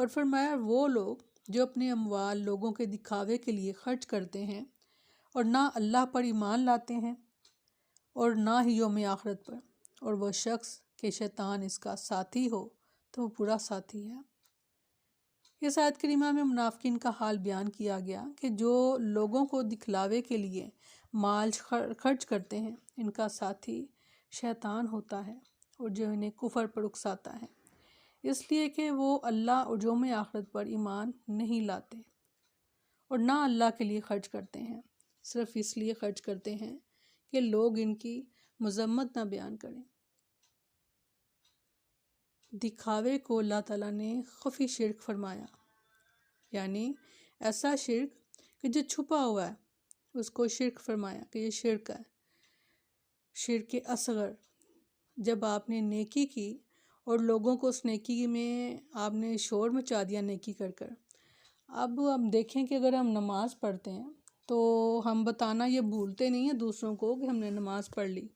اور فرمایا وہ لوگ جو اپنے اموال لوگوں کے دکھاوے کے لیے خرچ کرتے ہیں اور نہ اللہ پر ایمان لاتے ہیں اور نہ ہی یوم آخرت پر، اور وہ شخص کہ شیطان اس کا ساتھی ہو تو وہ برا ساتھی ہے۔ اس آیت کریمہ میں منافقین کا حال بیان کیا گیا کہ جو لوگوں کو دکھلاوے کے لیے مال خرچ کرتے ہیں ان کا ساتھی شیطان ہوتا ہے، اور جو انہیں کفر پر اکساتا ہے، اس لیے کہ وہ اللہ اور یوم آخرت پر ایمان نہیں لاتے اور نہ اللہ کے لیے خرچ کرتے ہیں، صرف اس لیے خرچ کرتے ہیں کہ لوگ ان کی مذمت نہ بیان کریں۔ دکھاوے کو اللہ تعالیٰ نے خفی شرک فرمایا، یعنی ایسا شرک کہ جو چھپا ہوا ہے اس کو شرک فرمایا کہ یہ شرک ہے، شرک اصغر۔ جب آپ نے نیکی کی اور لوگوں کو اس نیکی میں آپ نے شور مچا دیا نیکی کر کر، اب ہم دیکھیں کہ اگر ہم نماز پڑھتے ہیں تو ہم بتانا یہ بھولتے نہیں ہیں دوسروں کو کہ ہم نے نماز پڑھ لی،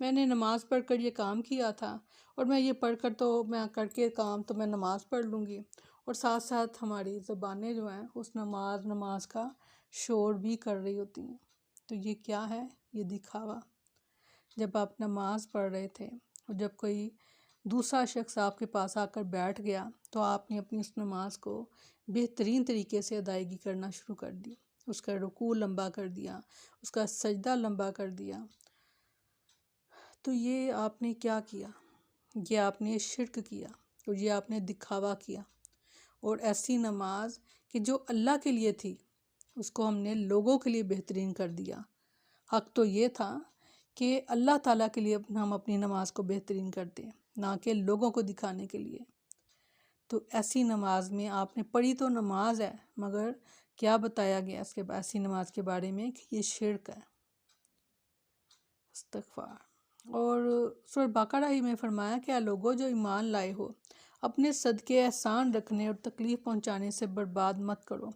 میں نے نماز پڑھ کر یہ کام کیا تھا، اور میں یہ پڑھ کر تو میں کر کے کام تو میں نماز پڑھ لوں گی، اور ساتھ ساتھ ہماری زبانیں جو ہیں اس نماز کا شور بھی کر رہی ہوتی ہیں۔ تو یہ کیا ہے؟ یہ دکھاوا۔ جب آپ نماز پڑھ رہے تھے اور جب کوئی دوسرا شخص آپ کے پاس آ کر بیٹھ گیا تو آپ نے اپنی اس نماز کو بہترین طریقے سے ادائیگی کرنا شروع کر دی، اس کا رکوع لمبا کر دیا، اس کا سجدہ لمبا کر دیا، تو یہ آپ نے کیا کیا؟ یہ آپ نے شرک کیا اور یہ آپ نے دکھاوا کیا، اور ایسی نماز کہ جو اللہ کے لیے تھی اس کو ہم نے لوگوں کے لیے بہترین کر دیا۔ حق تو یہ تھا کہ اللہ تعالیٰ کے لیے ہم اپنی نماز کو بہترین کرتے ہیں، نہ کہ لوگوں کو دکھانے کے لیے۔ تو ایسی نماز میں آپ نے پڑھی تو نماز ہے، مگر کیا بتایا گیا اس کے ایسی نماز کے بارے میں کہ یہ شرک ہے۔ استغفار۔ اور سورہ بقرہ ہی میں فرمایا کہ اے لوگو جو ایمان لائے ہو، اپنے صدقے احسان رکھنے اور تکلیف پہنچانے سے برباد مت کرو،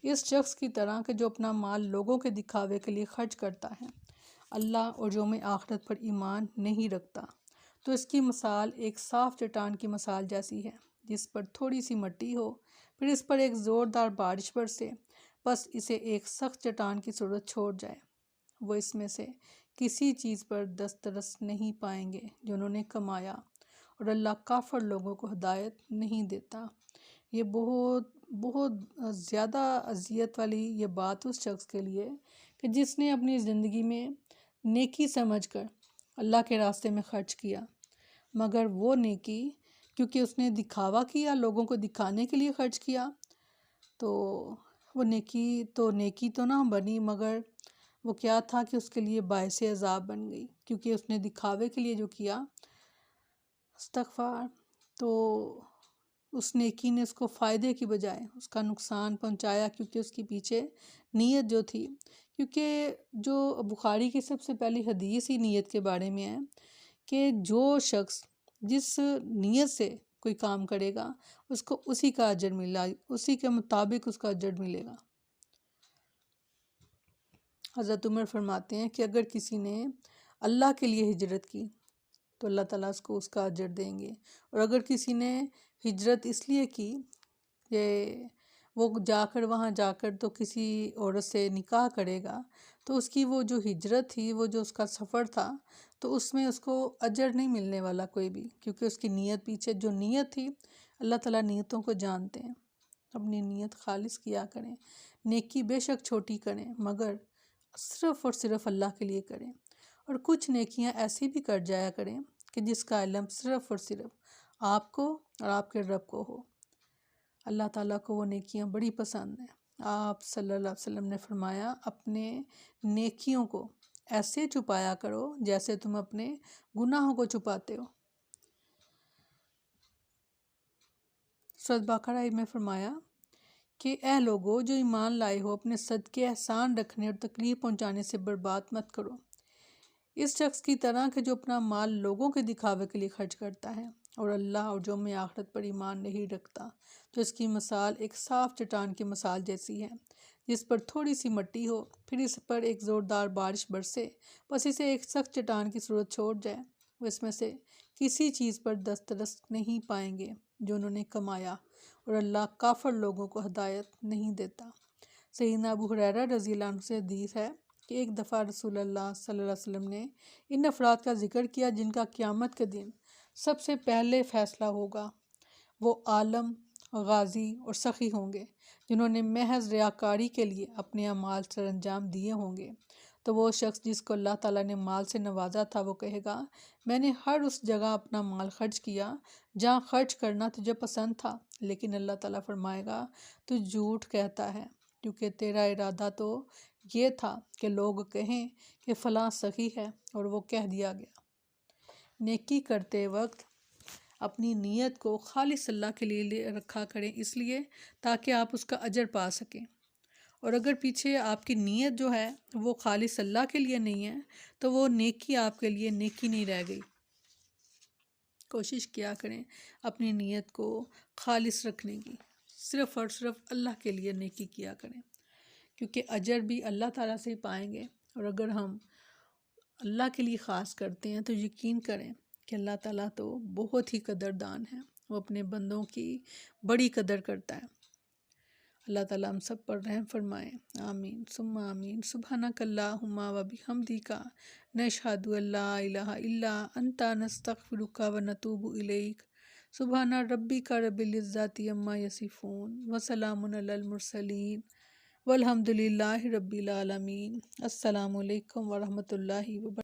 اس شخص کی طرح کہ جو اپنا مال لوگوں کے دکھاوے کے لیے خرچ کرتا ہے، اللہ اور یوم آخرت پر ایمان نہیں رکھتا، تو اس کی مثال ایک صاف چٹان کی مثال جیسی ہے جس پر تھوڑی سی مٹی ہو، پھر اس پر ایک زوردار بارش برسے، بس اسے ایک سخت چٹان کی صورت چھوڑ جائے، وہ اس میں سے کسی چیز پر دسترس نہیں پائیں گے جو انہوں نے کمایا، اور اللہ کافر لوگوں کو ہدایت نہیں دیتا۔ یہ بہت بہت زیادہ اذیت والی یہ بات اس شخص کے لیے کہ جس نے اپنی زندگی میں نیکی سمجھ کر اللہ کے راستے میں خرچ کیا، مگر وہ نیکی کیونکہ اس نے دکھاوا کیا، لوگوں کو دکھانے کے لیے خرچ کیا، تو وہ نیکی تو نہ بنی، مگر وہ کیا تھا کہ اس کے لیے باعث عذاب بن گئی، کیونکہ اس نے دکھاوے کے لیے جو کیا، استغفار، تو اس نیکی نے اس کو فائدے کی بجائے اس کا نقصان پہنچایا، کیونکہ اس کی پیچھے نیت جو تھی، کیونکہ جو بخاری کی سب سے پہلی حدیث ہی نیت کے بارے میں ہے کہ جو شخص جس نیت سے کوئی کام کرے گا اس کو اسی کا اجر ملا، اسی کے مطابق اس کا اجر ملے گا۔ حضرت عمر فرماتے ہیں کہ اگر کسی نے اللہ کے لیے ہجرت کی تو اللہ تعالیٰ اس کو اس کا اجر دیں گے، اور اگر کسی نے ہجرت اس لیے کی کہ وہ وہاں جا کر تو کسی عورت سے نکاح کرے گا، تو اس کی وہ جو ہجرت تھی، وہ جو اس کا سفر تھا، تو اس میں اس کو اجر نہیں ملنے والا کوئی بھی، کیونکہ اس کی نیت پیچھے جو نیت تھی، اللہ تعالیٰ نیتوں کو جانتے ہیں۔ اپنی نیت خالص کیا کریں، نیکی بے شک چھوٹی کریں مگر صرف اور صرف اللہ کے لیے کریں، اور کچھ نیکیاں ایسی بھی کر جایا کریں کہ جس کا علم صرف اور صرف آپ کو اور آپ کے رب کو ہو۔ اللہ تعالیٰ کو وہ نیکیاں بڑی پسند ہیں۔ آپ صلی اللہ علیہ وسلم نے فرمایا اپنے نیکیوں کو ایسے چھپایا کرو جیسے تم اپنے گناہوں کو چھپاتے ہو۔ سورۃ بقرہ میں فرمایا کہ اے لوگو جو ایمان لائے ہو، اپنے صدقے احسان رکھنے اور تکلیف پہنچانے سے برباد مت کرو، اس شخص کی طرح کہ جو اپنا مال لوگوں کے دکھاوے کے لیے خرچ کرتا ہے اور اللہ اور یوم آخرت پر ایمان نہیں رکھتا، تو اس کی مثال ایک صاف چٹان کی مثال جیسی ہے جس پر تھوڑی سی مٹی ہو، پھر اس پر ایک زوردار بارش برسے، بس اسے ایک سخت چٹان کی صورت چھوڑ جائے، وہ اس میں سے کسی چیز پر دسترس نہیں پائیں گے جو انہوں نے کمایا، اور اللہ کافر لوگوں کو ہدایت نہیں دیتا۔ سیدنا ابو ہریرہ رضی اللہ عنہ سے حدیث ہے کہ ایک دفعہ رسول اللہ صلی اللہ علیہ وسلم نے ان افراد کا ذکر کیا جن کا قیامت کے دن سب سے پہلے فیصلہ ہوگا۔ وہ عالم، غازی اور سخی ہوں گے جنہوں نے محض ریاکاری کے لیے اپنے اعمال سر انجام دیے ہوں گے۔ تو وہ شخص جس کو اللہ تعالیٰ نے مال سے نوازا تھا وہ کہے گا، میں نے ہر اس جگہ اپنا مال خرچ کیا جہاں خرچ کرنا تجھے پسند تھا، لیکن اللہ تعالیٰ فرمائے گا تو جھوٹ کہتا ہے، کیونکہ تیرا ارادہ تو یہ تھا کہ لوگ کہیں کہ فلاں سخی ہے، اور وہ کہہ دیا گیا۔ نیکی کرتے وقت اپنی نیت کو خالص اللہ کے لیے رکھا کریں، اس لیے تاکہ آپ اس کا اجر پا سکیں، اور اگر پیچھے آپ کی نیت جو ہے وہ خالص اللہ کے لیے نہیں ہے تو وہ نیکی آپ کے لیے نیکی نہیں رہ گئی۔ کوشش کیا کریں اپنی نیت کو خالص رکھنے کی، صرف اور صرف اللہ کے لیے نیکی کیا کریں، کیونکہ اجر بھی اللہ تعالیٰ سے ہی پائیں گے۔ اور اگر ہم اللہ کے لیے خاص کرتے ہیں تو یقین کریں کہ اللہ تعالیٰ تو بہت ہی قدردان ہے، وہ اپنے بندوں کی بڑی قدر کرتا ہے۔ اللہ تعالیٰ ہم سب پر رحم فرمائے، آمین ثم آمین۔ سبحانک اللہم و بحمدک، نشہد ان لا الہ الا انت، نستغفرک و نتوب الیک۔ سبحان ربک رب العزت عما یصفون، وسلام علی المرسلین، والحمد للہ رب العالمین۔ السلام علیکم ورحمۃ اللہ وبرکاتہ۔